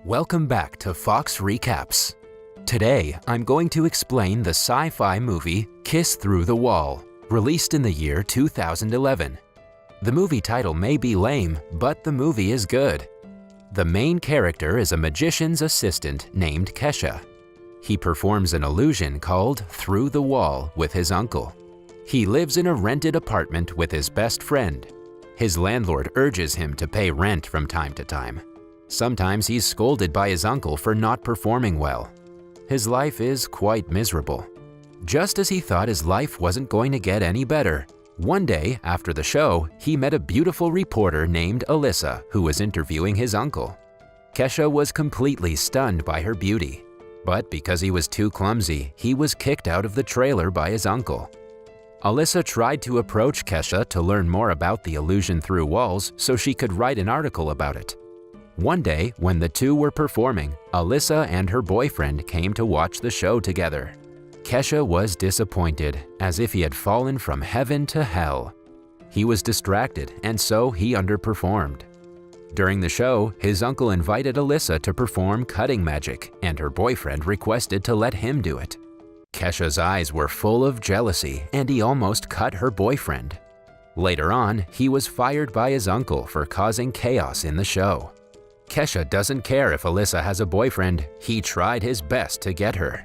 Welcome back to Fox Recaps. Today, I'm going to explain the sci-fi movie Kiss Through the Wall, released in the year 2011. The movie title may be lame, but the movie is good. The main character is a magician's assistant named Kesha. He performs an illusion called Through the Wall with his uncle. He lives in a rented apartment with his best friend. His landlord urges him to pay rent from time to time. Sometimes he's scolded by his uncle for not performing well. His life is quite miserable. Just as he thought his life wasn't going to get any better, one day after the show, he met a beautiful reporter named Alyssa who was interviewing his uncle. Kesha was completely stunned by her beauty, but because he was too clumsy, he was kicked out of the trailer by his uncle. Alyssa tried to approach Kesha to learn more about the illusion through walls so she could write an article about it. One day, when the two were performing, Alyssa and her boyfriend came to watch the show together. Kesha was disappointed, as if he had fallen from heaven to hell. He was distracted, and so he underperformed. During the show, his uncle invited Alyssa to perform cutting magic, and her boyfriend requested to let him do it. Kesha's eyes were full of jealousy, and he almost cut her boyfriend. Later on, he was fired by his uncle for causing chaos in the show. Kesha doesn't care if Alyssa has a boyfriend. He tried his best to get her.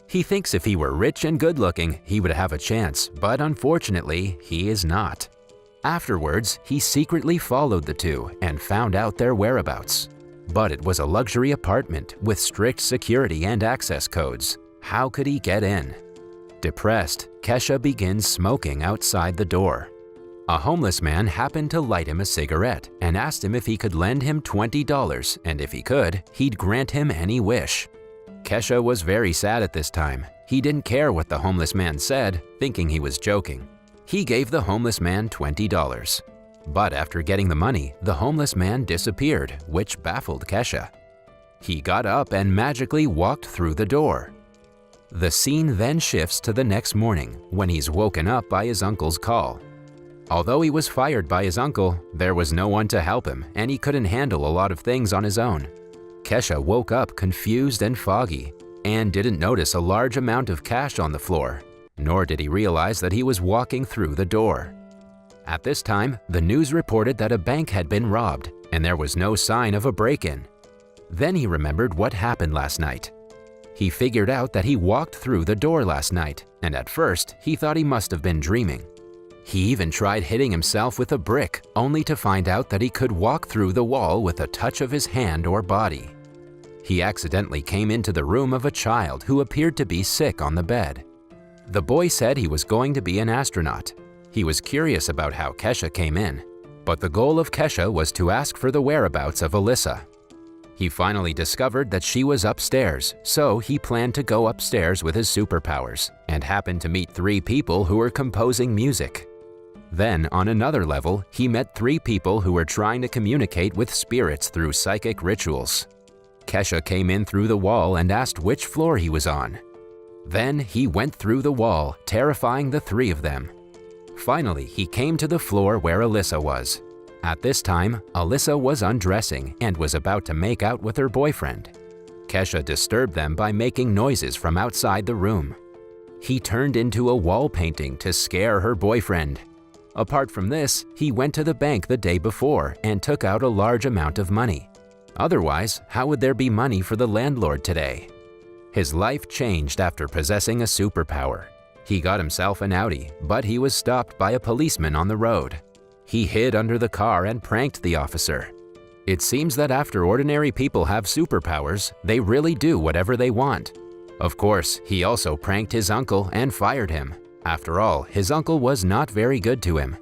He thinks if he were rich and good-looking, he would have a chance, but unfortunately, he is not. Afterwards, he secretly followed the two and found out their whereabouts. But it was a luxury apartment with strict security and access codes. How could he get in? Depressed, Kesha begins smoking outside the door. A homeless man happened to light him a cigarette and asked him if he could lend him $20, and if he could, he'd grant him any wish. Kesha was very sad at this time. He didn't care what the homeless man said, thinking he was joking. He gave the homeless man $20. But after getting the money, the homeless man disappeared, which baffled Kesha. He got up and magically walked through the door. The scene then shifts to the next morning, when he's woken up by his uncle's call. Although he was fired by his uncle, there was no one to help him, and he couldn't handle a lot of things on his own. Kesha woke up confused and foggy, and didn't notice a large amount of cash on the floor, nor did he realize that he was walking through the door. At this time, the news reported that a bank had been robbed, and there was no sign of a break-in. Then he remembered what happened last night. He figured out that he walked through the door last night, and at first, he thought he must have been dreaming. He even tried hitting himself with a brick, only to find out that he could walk through the wall with a touch of his hand or body. He accidentally came into the room of a child who appeared to be sick on the bed. The boy said he was going to be an astronaut. He was curious about how Kesha came in, but the goal of Kesha was to ask for the whereabouts of Alyssa. He finally discovered that she was upstairs, so he planned to go upstairs with his superpowers, and happened to meet 3 people who were composing music. Then, on another level, he met 3 people who were trying to communicate with spirits through psychic rituals. Kesha came in through the wall and asked which floor he was on. Then he went through the wall, terrifying the 3 of them. Finally, he came to the floor where Alyssa was. At this time, Alyssa was undressing and was about to make out with her boyfriend. Kesha disturbed them by making noises from outside the room. He turned into a wall painting to scare her boyfriend. Apart from this, he went to the bank the day before and took out a large amount of money. Otherwise, how would there be money for the landlord today? His life changed after possessing a superpower. He got himself an Audi, but he was stopped by a policeman on the road. He hid under the car and pranked the officer. It seems that after ordinary people have superpowers, they really do whatever they want. Of course, he also pranked his uncle and fired him. After all, his uncle was not very good to him.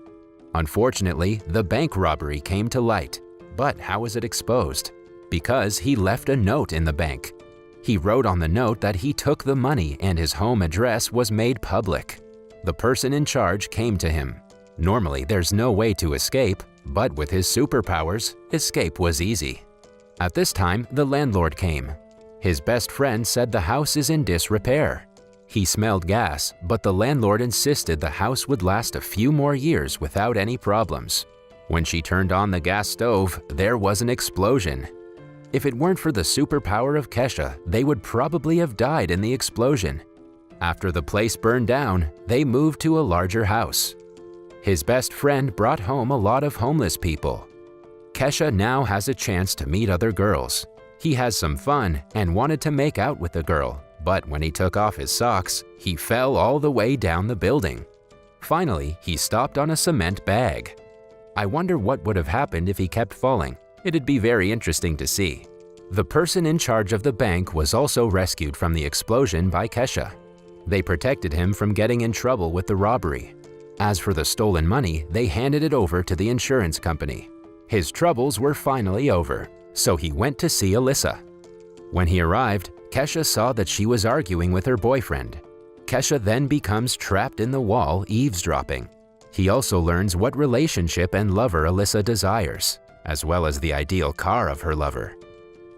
Unfortunately, the bank robbery came to light. But how was it exposed? Because he left a note in the bank. He wrote on the note that he took the money and his home address was made public. The person in charge came to him. Normally, there's no way to escape, but with his superpowers, escape was easy. At this time, the landlord came. His best friend said the house is in disrepair. He smelled gas, but the landlord insisted the house would last a few more years without any problems. When she turned on the gas stove, there was an explosion. If it weren't for the superpower of Kesha, they would probably have died in the explosion. After the place burned down, they moved to a larger house. His best friend brought home a lot of homeless people. Kesha now has a chance to meet other girls. He has some fun and wanted to make out with the girl, but when he took off his socks, he fell all the way down the building. Finally, he stopped on a cement bag. I wonder what would have happened if he kept falling. It'd be very interesting to see. The person in charge of the bank was also rescued from the explosion by Kesha. They protected him from getting in trouble with the robbery. As for the stolen money, they handed it over to the insurance company. His troubles were finally over, so he went to see Alyssa. When he arrived, Kesha saw that she was arguing with her boyfriend. Kesha then becomes trapped in the wall, eavesdropping. He also learns what relationship and lover Alyssa desires, as well as the ideal car of her lover.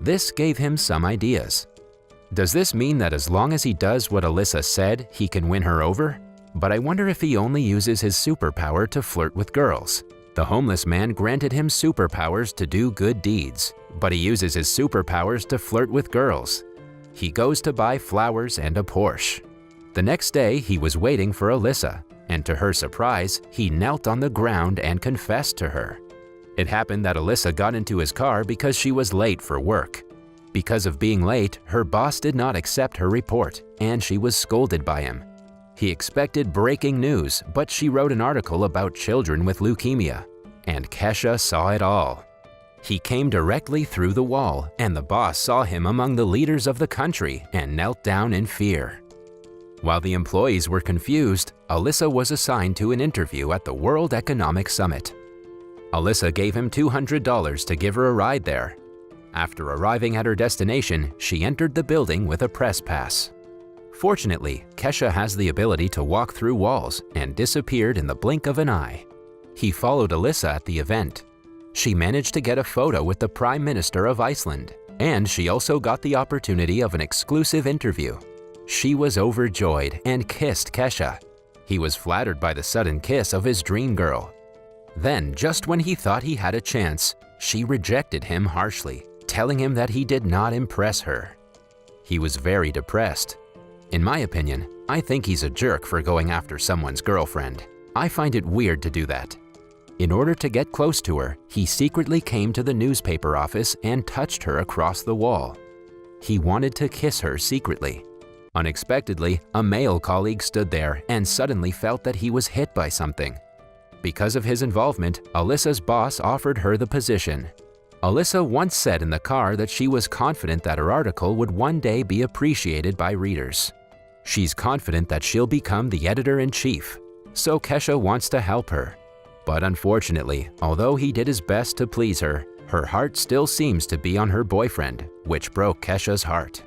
This gave him some ideas. Does this mean that as long as he does what Alyssa said, he can win her over? But I wonder if he only uses his superpower to flirt with girls. The homeless man granted him superpowers to do good deeds, but he uses his superpowers to flirt with girls. He goes to buy flowers and a Porsche. The next day, he was waiting for Alyssa, and to her surprise, he knelt on the ground and confessed to her. It happened that Alyssa got into his car because she was late for work. Because of being late, her boss did not accept her report, and she was scolded by him. He expected breaking news, but she wrote an article about children with leukemia, and Kesha saw it all. He came directly through the wall, and the boss saw him among the leaders of the country and knelt down in fear. While the employees were confused, Alyssa was assigned to an interview at the World Economic Summit. Alyssa gave him $200 to give her a ride there. After arriving at her destination, she entered the building with a press pass. Fortunately, Kesha has the ability to walk through walls and disappeared in the blink of an eye. He followed Alyssa at the event. She managed to get a photo with the Prime Minister of Iceland, and she also got the opportunity of an exclusive interview. She was overjoyed and kissed Kesha. He was flattered by the sudden kiss of his dream girl. Then, just when he thought he had a chance, she rejected him harshly, telling him that he did not impress her. He was very depressed. In my opinion, I think he's a jerk for going after someone's girlfriend. I find it weird to do that. In order to get close to her, he secretly came to the newspaper office and touched her across the wall. He wanted to kiss her secretly. Unexpectedly, a male colleague stood there and suddenly felt that he was hit by something. Because of his involvement, Alyssa's boss offered her the position. Alyssa once said in the car that she was confident that her article would one day be appreciated by readers. She's confident that she'll become the editor-in-chief, so Kesha wants to help her. But unfortunately, although he did his best to please her, her heart still seems to be on her boyfriend, which broke Kesha's heart.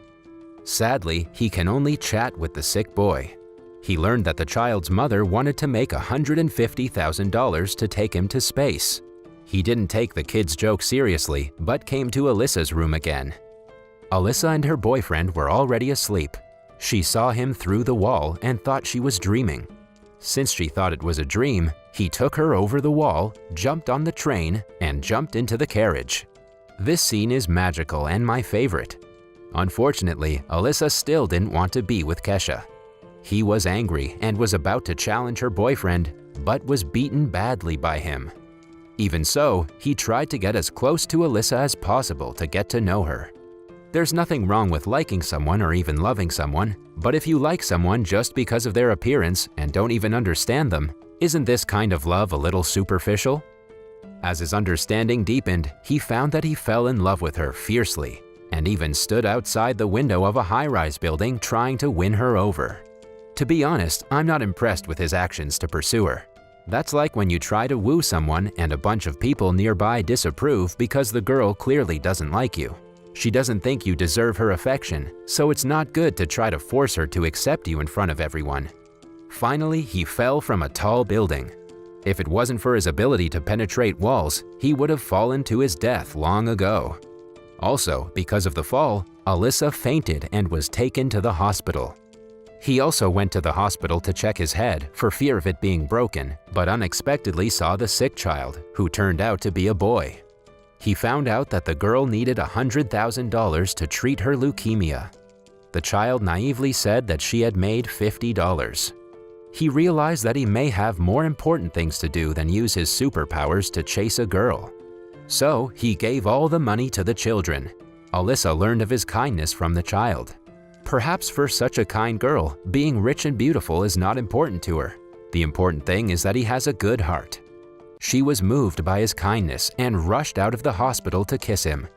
Sadly, he can only chat with the sick boy. He learned that the child's mother wanted to make $150,000 to take him to space. He didn't take the kid's joke seriously, but came to Alyssa's room again. Alyssa and her boyfriend were already asleep. She saw him through the wall and thought she was dreaming. Since she thought it was a dream, he took her over the wall, jumped on the train, and jumped into the carriage. This scene is magical and my favorite. Unfortunately, Alyssa still didn't want to be with Kesha. He was angry and was about to challenge her boyfriend, but was beaten badly by him. Even so, he tried to get as close to Alyssa as possible to get to know her. There's nothing wrong with liking someone or even loving someone, but if you like someone just because of their appearance and don't even understand them, isn't this kind of love a little superficial? As his understanding deepened, he found that he fell in love with her fiercely and even stood outside the window of a high-rise building trying to win her over. To be honest, I'm not impressed with his actions to pursue her. That's like when you try to woo someone and a bunch of people nearby disapprove because the girl clearly doesn't like you. She doesn't think you deserve her affection, so it's not good to try to force her to accept you in front of everyone. Finally, he fell from a tall building. If it wasn't for his ability to penetrate walls, he would have fallen to his death long ago. Also, because of the fall, Alyssa fainted and was taken to the hospital. He also went to the hospital to check his head for fear of it being broken, but unexpectedly saw the sick child, who turned out to be a boy. He found out that the girl needed $100,000 to treat her leukemia. The child naively said that she had made $50. He realized that he may have more important things to do than use his superpowers to chase a girl. So he gave all the money to the children. Alyssa learned of his kindness from the child. Perhaps for such a kind girl, being rich and beautiful is not important to her. The important thing is that he has a good heart. She was moved by his kindness and rushed out of the hospital to kiss him.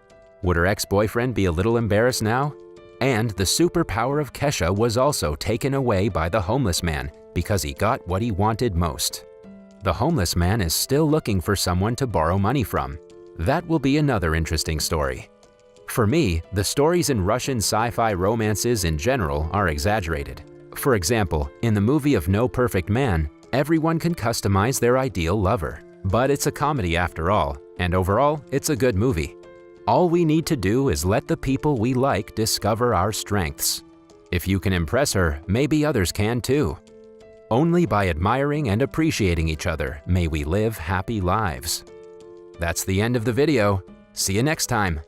Would her ex-boyfriend be a little embarrassed now? And the superpower of Kesha was also taken away by the homeless man because he got what he wanted most. The homeless man is still looking for someone to borrow money from. That will be another interesting story. For me, the stories in Russian sci-fi romances in general are exaggerated. For example, in the movie of No Perfect Man, everyone can customize their ideal lover. But it's a comedy after all, and overall, it's a good movie. All we need to do is let the people we like discover our strengths. If you can impress her, maybe others can too. Only by admiring and appreciating each other may we live happy lives. That's the end of the video. See you next time.